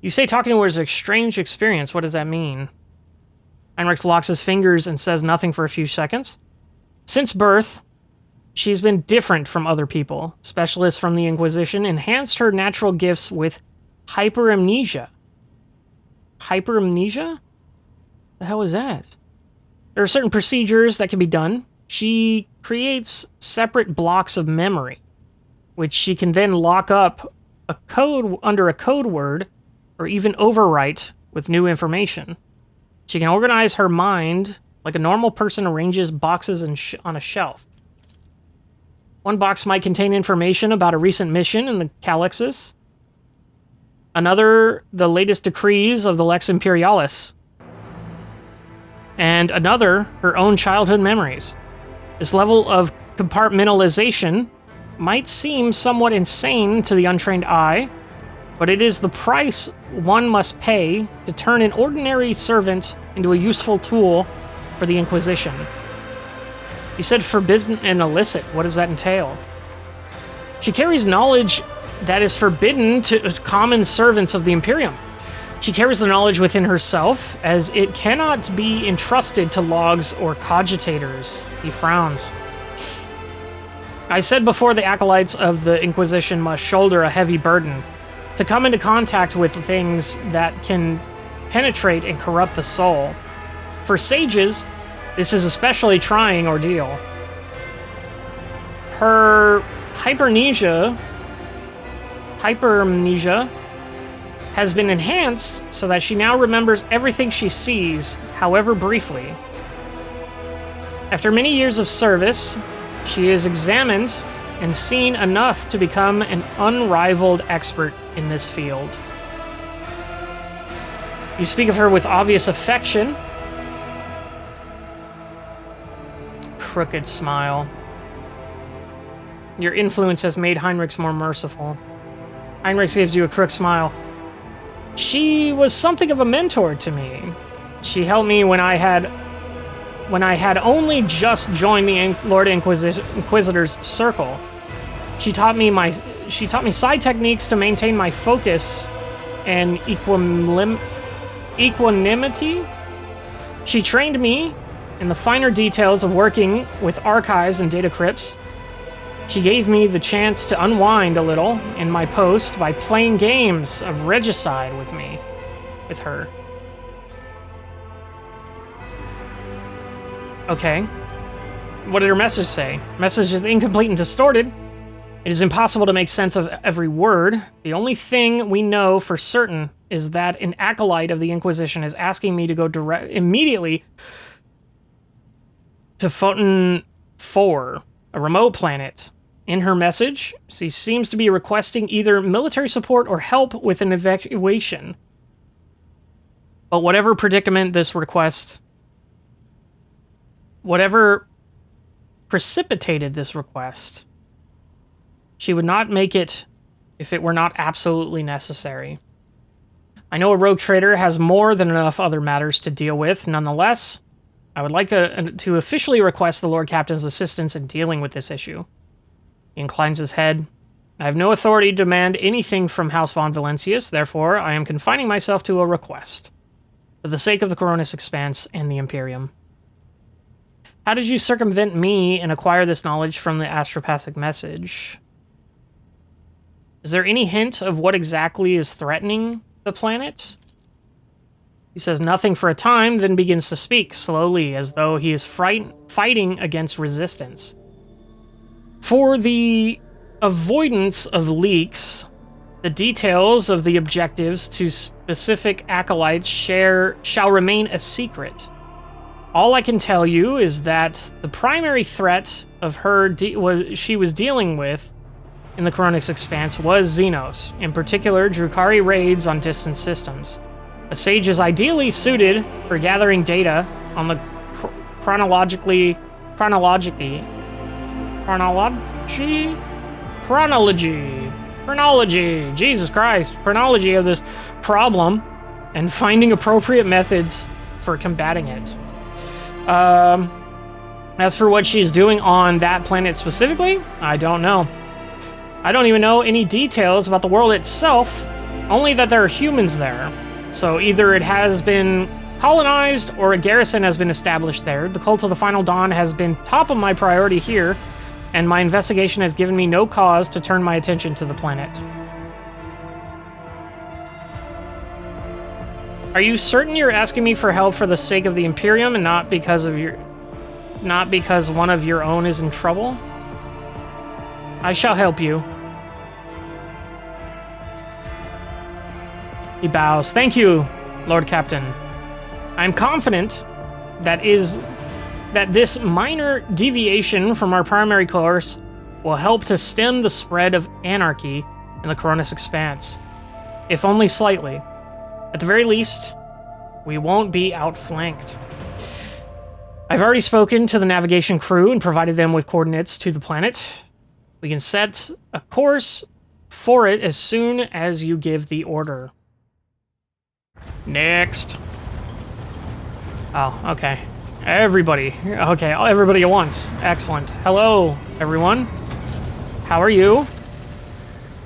You say talking to her is a strange experience. What does that mean? Heinrich locks his fingers and says nothing for a few seconds. Since birth, she's been different from other people. Specialists from the Inquisition enhanced her natural gifts with hyperamnesia. Hyperamnesia? The hell is that? There are certain procedures that can be done. She creates separate blocks of memory, which she can then lock up a code under a code word or even overwrite with new information. She can organize her mind like a normal person arranges boxes on a shelf. One box might contain information about a recent mission in the Calixis. Another, the latest decrees of the Lex Imperialis. And another, her own childhood memories. This level of compartmentalization might seem somewhat insane to the untrained eye, but it is the price one must pay to turn an ordinary servant into a useful tool for the Inquisition. You said forbidden and illicit. What does that entail? She carries knowledge that is forbidden to common servants of the Imperium. She carries the knowledge within herself, as it cannot be entrusted to logs or cogitators. He frowns. I said before, the acolytes of the Inquisition must shoulder a heavy burden to come into contact with things that can penetrate and corrupt the soul. For sages, this is especially trying ordeal. Her hyperamnesia has been enhanced so that she now remembers everything she sees, however briefly. After many years of service, she is examined and seen enough to become an unrivaled expert in this field. You speak of her with obvious affection. Crooked smile. Your influence has made Heinrichs more merciful. Heinrichs gives you a crooked smile. She was something of a mentor to me. She helped me when I had only just joined the Lord Inquisitor's circle. She taught me side techniques to maintain my focus and equanimity. She trained me in the finer details of working with archives and data crypts. She gave me the chance to unwind a little in my post by playing games of regicide with her. Okay. What did her message say? Message is incomplete and distorted. It is impossible to make sense of every word. The only thing we know for certain is that an acolyte of the Inquisition is asking me to go immediately to Photon 4, a remote planet. In her message, she seems to be requesting either military support or help with an evacuation. But whatever predicament this request, whatever precipitated this request, she would not make it if it were not absolutely necessary. I know a rogue trader has more than enough other matters to deal with. Nonetheless, I would like to officially request the Lord Captain's assistance in dealing with this issue. He inclines his head. I have no authority to demand anything from House von Valencius, therefore I am confining myself to a request, for the sake of the Coronis Expanse and the Imperium. How did you circumvent me and acquire this knowledge from the astropathic message? Is there any hint of what exactly is threatening the planet? He says nothing for a time, then begins to speak, slowly, as though he is fighting against resistance. For the avoidance of leaks, the details of the objectives to specific acolytes shall remain a secret. All I can tell you is that the primary threat of her she was dealing with in the Chronix Expanse was Xenos, in particular Drukhari raids on distant systems. A sage is ideally suited for gathering data on the chronology, Jesus Christ, chronology of this problem, and finding appropriate methods for combating it. As for what she's doing on that planet specifically, I don't know. I don't even know any details about the world itself, only that there are humans there. So either it has been colonized or a garrison has been established there. The Cult of the Final Dawn has been top of my priority here, and my investigation has given me no cause to turn my attention to the planet. Are you certain you're asking me for help for the sake of the Imperium and not because one of your own is in trouble? I shall help you. He bows. Thank you, Lord Captain. I'm confident that this minor deviation from our primary course will help to stem the spread of anarchy in the Chronix Expanse, if only slightly. At the very least, we won't be outflanked. I've already spoken to the navigation crew and provided them with coordinates to the planet. We can set a course for it as soon as you give the order. Next. Oh, okay. Everybody. Okay, everybody at once. Excellent. Hello, everyone. How are you?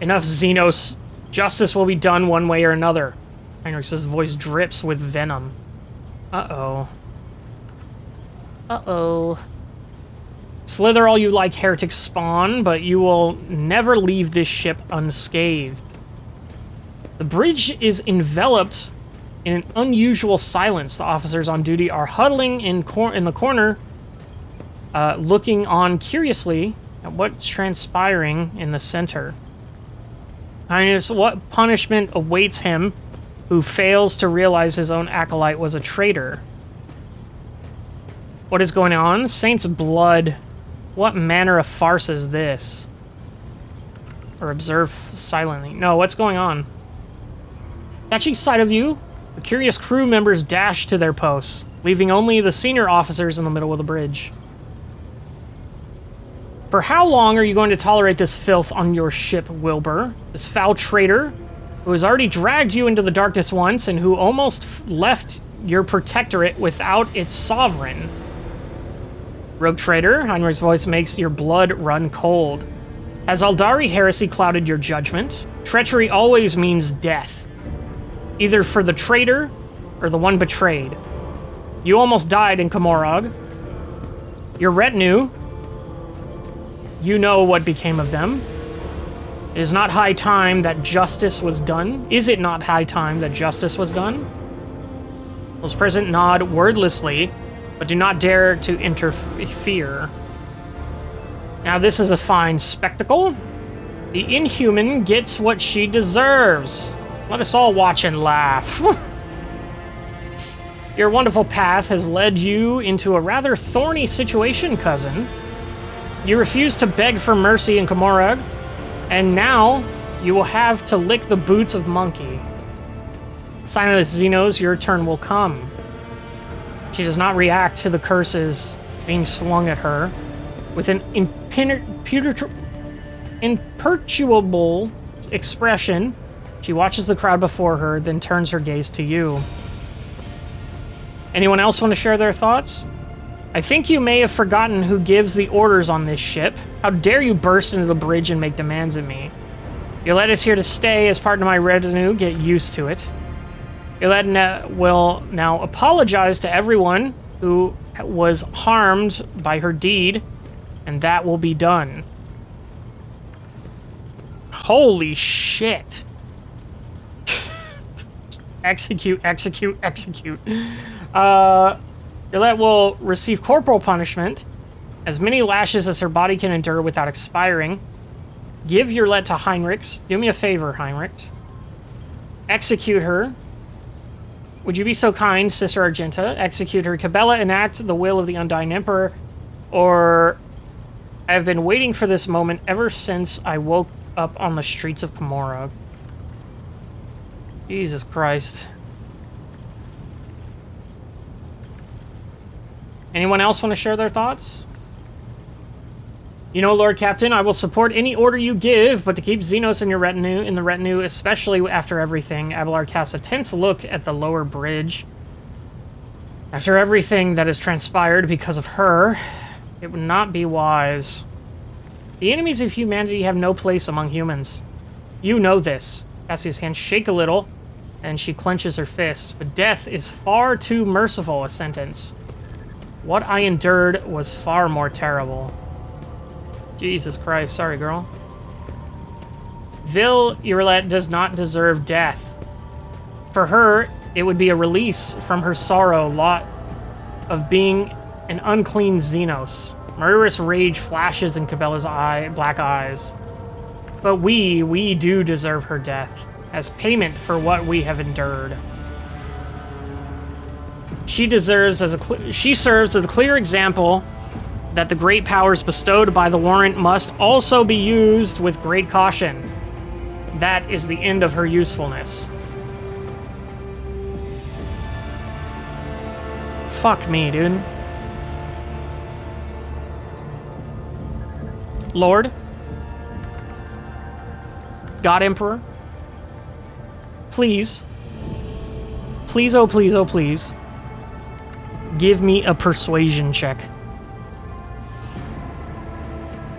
Enough, Xenos. Justice will be done one way or another. Heinrich's voice drips with venom. Uh-oh. Uh-oh. Slither all you like, heretic spawn, but you will never leave this ship unscathed. The bridge is enveloped in an unusual silence. The officers on duty are huddling in the corner, looking on curiously at what's transpiring in the center. Highness, what punishment awaits him who fails to realize his own acolyte was a traitor? What is going on? Saint's blood. What manner of farce is this? Or observe silently. No, what's going on? Catching sight of you, the curious crew members dash to their posts, leaving only the senior officers in the middle of the bridge. For how long are you going to tolerate this filth on your ship, Wilbur? This foul traitor, who has already dragged you into the darkness once and who almost left your protectorate without its sovereign. Rogue traitor, Heinrich's voice makes your blood run cold. Has Aldari heresy clouded your judgment? Treachery always means death. Either for the traitor or the one betrayed. You almost died in Komorog. Your retinue, you know what became of them. It is not high time that justice was done. Is it not high time that justice was done? Those present nod wordlessly, but do not dare to interfere. Now this is a fine spectacle. The inhuman gets what she deserves. Let us all watch and laugh. Your wonderful path has led you into a rather thorny situation, cousin. You refused to beg for mercy in Komorog, and now you will have to lick the boots of Monkey. Silence, Xenos, your turn will come. She does not react to the curses being slung at her. With an imperturbable expression, she watches the crowd before her, then turns her gaze to you. Anyone else want to share their thoughts? I think you may have forgotten who gives the orders on this ship. How dare you burst into the bridge and make demands of me? Yolette is here to stay as part of my retinue. Get used to it. Yolette will now apologize to everyone who was harmed by her deed, and that will be done. Holy shit. Execute, execute, execute. Yolette will receive corporal punishment, as many lashes as her body can endure without expiring. Give Yolette to Heinrichs. Do me a favor, Heinrichs. Execute her. Would you be so kind, Sister Argenta? Execute her. Cabela, enact the will of the Undying Emperor, or I have been waiting for this moment ever since I woke up on the streets of Pomorag. Jesus Christ. Anyone else want to share their thoughts? You know, Lord Captain, I will support any order you give, but to keep Xenos in the retinue, especially after everything. Abelard casts a tense look at the lower bridge. After everything that has transpired because of her, it would not be wise. The enemies of humanity have no place among humans. You know this. Cassie's hands shake a little, and she clenches her fist. But death is far too merciful a sentence. What I endured was far more terrible. Jesus Christ, sorry, girl. Vil Irelet does not deserve death. For her, it would be a release from her sorrow lot of being an unclean Xenos. Murderous rage flashes in Cabela's black eyes. But we do deserve her death, as payment for what we have endured. She serves as a clear example that the great powers bestowed by the warrant must also be used with great caution. That is the end of her usefulness. Fuck me, dude. Lord? God Emperor? Please. Please, oh please, oh please. Give me a persuasion check.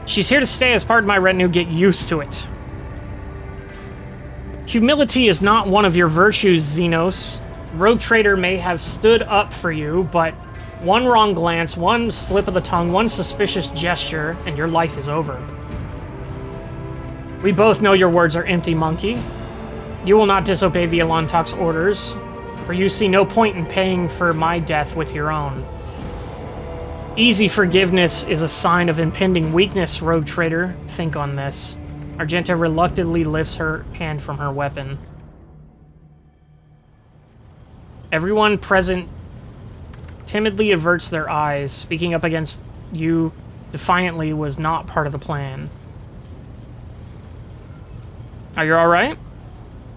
She's here to stay as part of my retinue. Get used to it. Humility is not one of your virtues, Xenos. Rogue Trader may have stood up for you, but one wrong glance, one slip of the tongue, one suspicious gesture, and your life is over. We both know your words are empty, monkey. You will not disobey the Elantok's orders, for you see no point in paying for my death with your own. Easy forgiveness is a sign of impending weakness, Rogue Trader. Think on this. Argenta reluctantly lifts her hand from her weapon. Everyone present timidly averts their eyes. Speaking up against you defiantly was not part of the plan. Are you alright?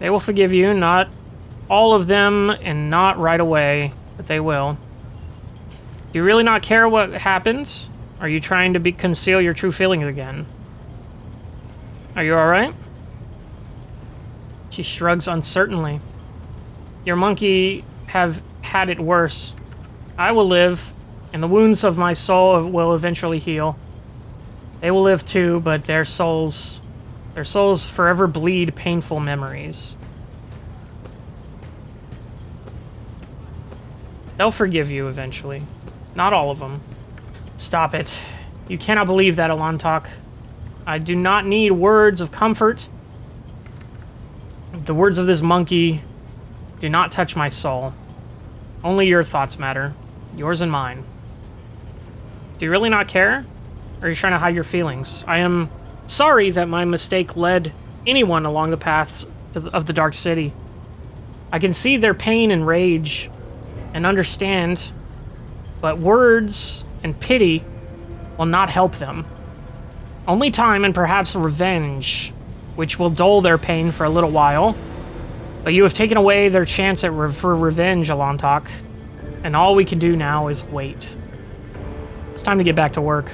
They will forgive you, not all of them and not right away, but they will. Do you really not care what happens? Are you trying to conceal your true feelings again? Are you alright? She shrugs uncertainly. Your monkey have had it worse. I will live, and the wounds of my soul will eventually heal. They will live too, but their souls forever bleed painful memories. They'll forgive you eventually. Not all of them. Stop it. You cannot believe that, Elantok. I do not need words of comfort. The words of this monkey do not touch my soul. Only your thoughts matter. Yours and mine. Do you really not care? Or are you trying to hide your feelings? I am sorry that my mistake led anyone along the paths of the Dark City. I can see their pain and rage and understand, but words and pity will not help them. Only time and perhaps revenge, which will dull their pain for a little while. But you have taken away their chance for revenge, Elantok, and all we can do now is wait. It's time to get back to work.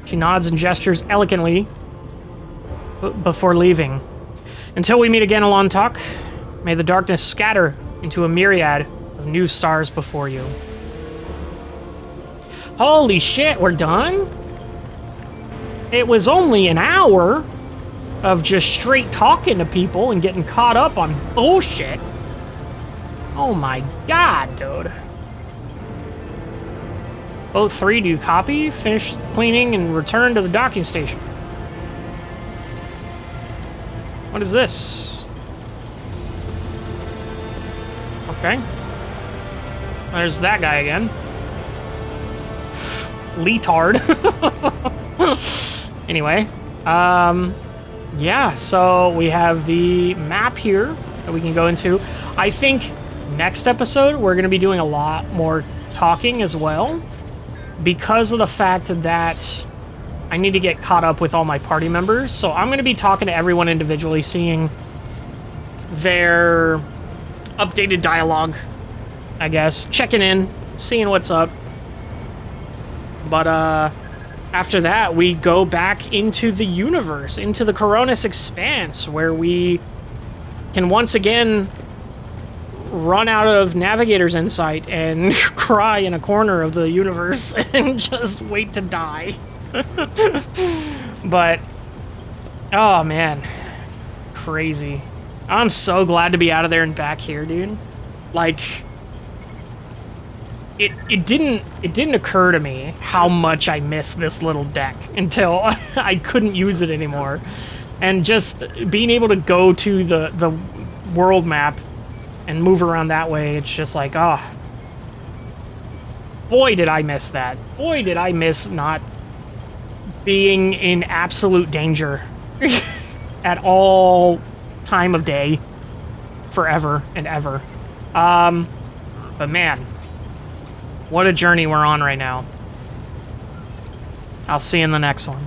She nods and gestures elegantly before leaving. Until we meet again, Elantok, may the darkness scatter into a myriad of new stars before you. Holy shit, we're done? It was only an hour of just straight talking to people and getting caught up on bullshit. Oh my god, dude. Both three, do you copy? Finish cleaning and return to the docking station. What is this? Okay. There's that guy again. Leetard. Anyway, yeah, so we have the map here that we can go into. I think next episode we're going to be doing a lot more talking as well, because of the fact that I need to get caught up with all my party members. So I'm going to be talking to everyone individually, seeing their updated dialogue, I guess, checking in, seeing what's up. But after that, we go back into the universe, into the Coronis Expanse, where we can once again run out of Navigator's Insight and cry in a corner of the universe and just wait to die. But, oh man, crazy. I'm so glad to be out of there and back here, dude. Like, it didn't occur to me how much I missed this little deck until I couldn't use it anymore. And just being able to go to the world map and move around that way, it's just like, oh, boy did I miss that. Boy did I miss not being in absolute danger at all time of day, forever and ever. But man, what a journey we're on right now. I'll see you in the next one.